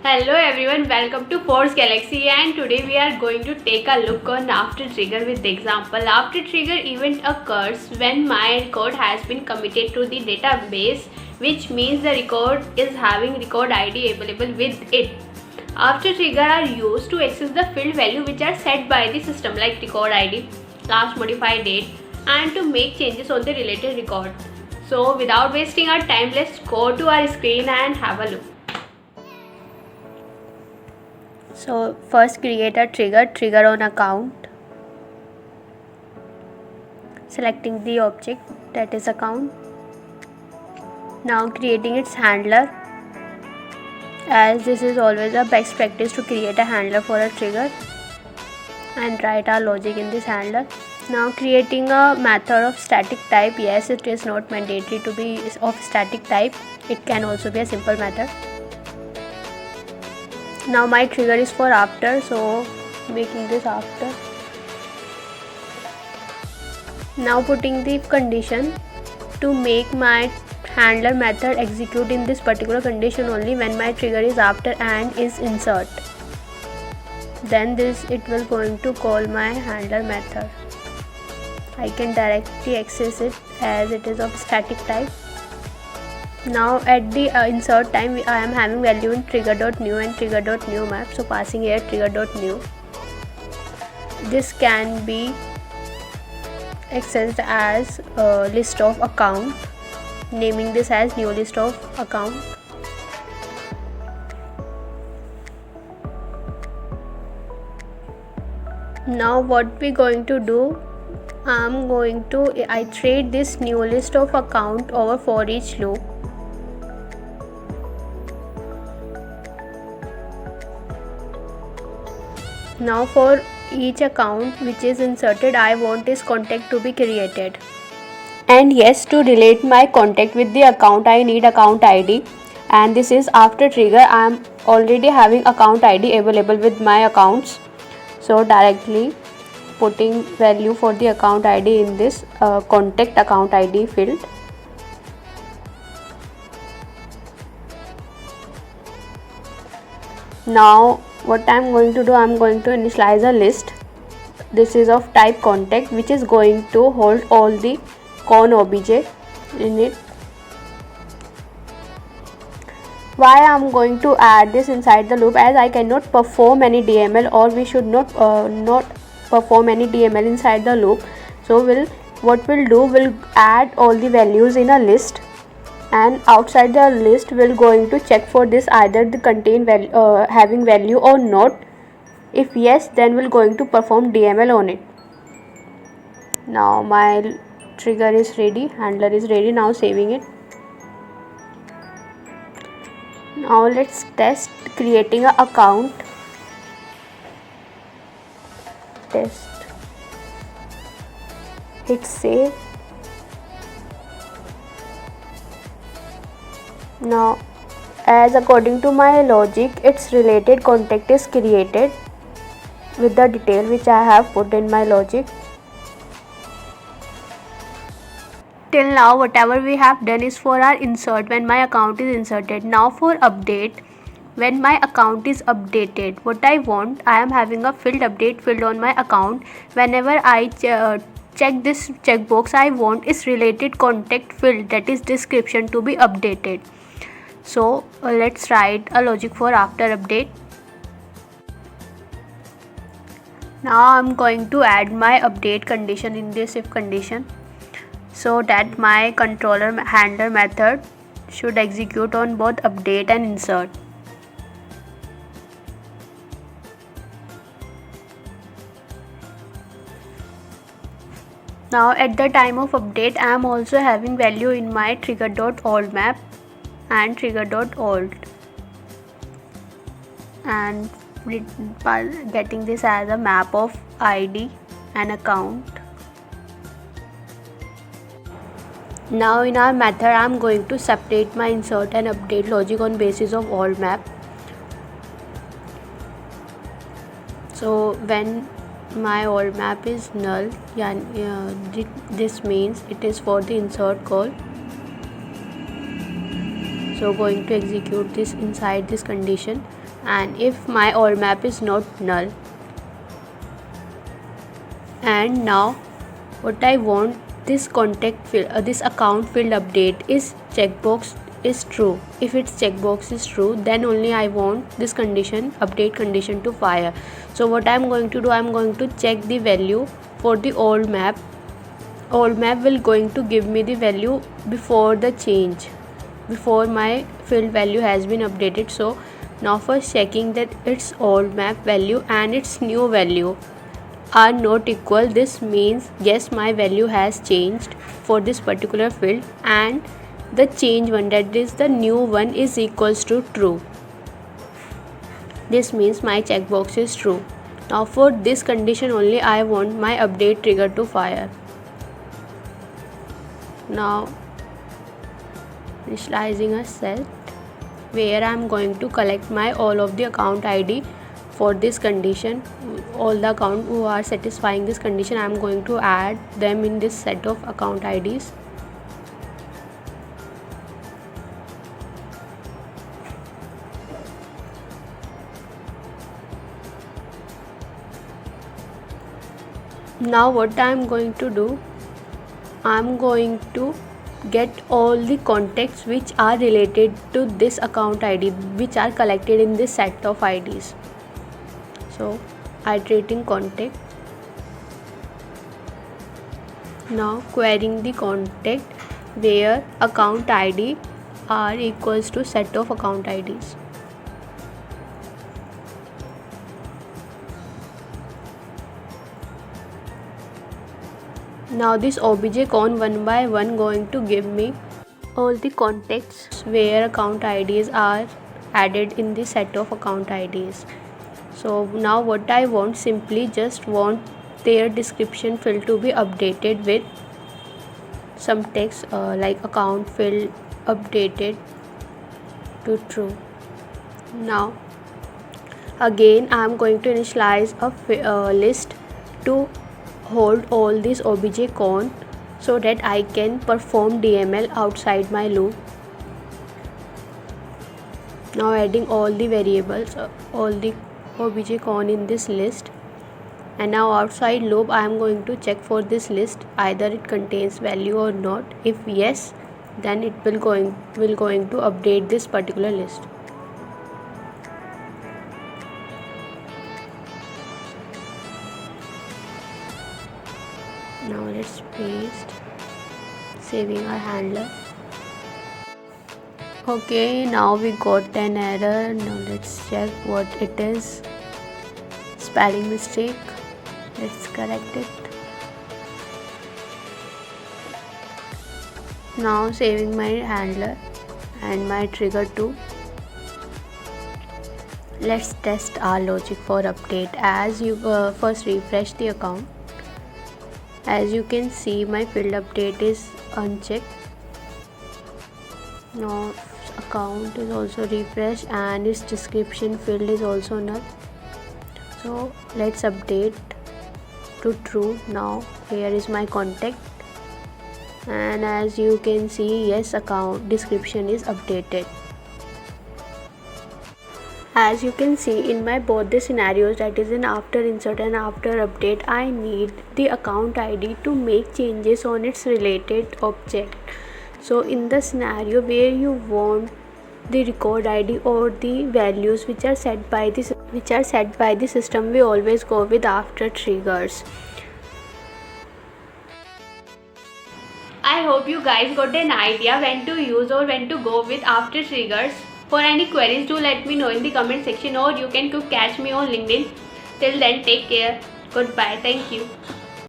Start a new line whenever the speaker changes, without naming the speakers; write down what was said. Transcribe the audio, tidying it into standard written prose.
Hello everyone, welcome to Force Galaxy, and today we are going to take a look on after trigger with the example. After trigger event occurs when my record has been committed to the database, which means the record is having record ID available with it. After trigger are used to access the field value which are set by the system like record ID, last modified date, and to make changes on the related record. So without wasting our time, let's go to our screen and have a look.
So first create a trigger on account, selecting the object that is account. Now creating its handler, as this is always a best practice to create a handler for a trigger, and write our logic in this handler. Now creating a method of static type. Yes, it is not mandatory to be of static type, it can also be a simple method. Now my trigger is for after, so making this after. Now putting the condition to make my handler method execute in this particular condition only when my trigger is after and is insert. Then it will going to call my handler method. I can directly access it as it is of static type. Now at the insert time I am having value in trigger.new and trigger.new map, so passing here trigger.new. This can be accessed as a list of account, naming this as new list of account. Now what we going to do, I'm going to iterate this new list of account over for each loop. Now for each account which is inserted, I want this contact to be created. And yes, to relate my contact with the account, I need account ID, and this is after trigger. I am already having account ID available with my accounts, so directly putting value for the account ID in this contact account ID field. Now what I am going to do, I am going to initialize a list. This is of type contact, which is going to hold all the con obj in it. Why I am going to add this inside the loop, as I cannot perform any DML, or we should not perform any DML inside the loop. So what we'll do, we'll add all the values in a list, and outside the list we're going to check for this either the contain value having value or not. If yes, then we're going to perform DML on it. Now my trigger is ready, handler is ready. Now saving it. Now let's test creating an account. Test, hit save. Now as according to my logic, its related contact is created with the detail which I have put in my logic. Till now whatever we have done is for our insert when my account is inserted. Now for update, when my account is updated, what I want, I am having a field update field on my account. Whenever I check this checkbox, I want is related contact field, that is description, to be updated. So let's write a logic for after update. Now I'm going to add my update condition in this if condition, so that my controller handler method should execute on both update and insert. Now at the time of update, I am also having value in my trigger.old map and trigger.old, and getting this as a map of ID and account. Now in our method, I am going to separate my insert and update logic on basis of old map. So when my old map is null, this means it is for the insert call. So going to execute this inside this condition, and if my all map is not null, and now what I want, this contact field, this account field update is checkbox is true. If its checkbox is true, then only I want this condition, update condition, to fire. So what I am going to do, I am going to check the value for the old map. Old map will going to give me the value before the change, before my field value has been updated. So now first checking that its old map value and its new value are not equal. This means yes, my value has changed for this particular field, and the change one, that is the new one, is equals to true. This means my checkbox is true. Now for this condition only I want my update trigger to fire. Now initializing a set where I am going to collect my all of the account ID for this condition. All the account who are satisfying this condition, I am going to add them in this set of account IDs. Now what I am going to do, I am going to get all the contacts which are related to this account ID, which are collected in this set of IDs. So iterating contact. Now querying the contact where account ID are equals to set of account IDs. Now this obj_con one by one going to give me all the contacts where account IDs are added in the set of account IDs. So now what I want, simply just want their description field to be updated with some text like account field updated to true. Now again I am going to initialize a list to hold all this obj_con so that I can perform DML outside my loop. Now adding all the variables, all the obj_con in this list, and now outside loop I am going to check for this list either it contains value or not. If yes, then it will going to update this particular list. Now let's paste, saving our handler. Okay, now we got an error. Now let's check what it is. Spelling mistake. Let's correct it. Now saving my handler and my trigger too. Let's test our logic for update. As you first refresh the account, as you can see my field update is unchecked. Now account is also refreshed and its description field is also null. So let's update to true. Now here is my contact, and as you can see, yes, account description is updated. As you can see in my both the scenarios, that is in after insert and after update, I need the account ID to make changes on its related object. So in the scenario where you want the record ID or the values which are set by the system, we always go with after triggers.
I hope you guys got an idea when to use or when to go with after triggers. For any queries, do let me know in the comment section, or you can catch me on LinkedIn. Till then, take care. Goodbye. Thank you.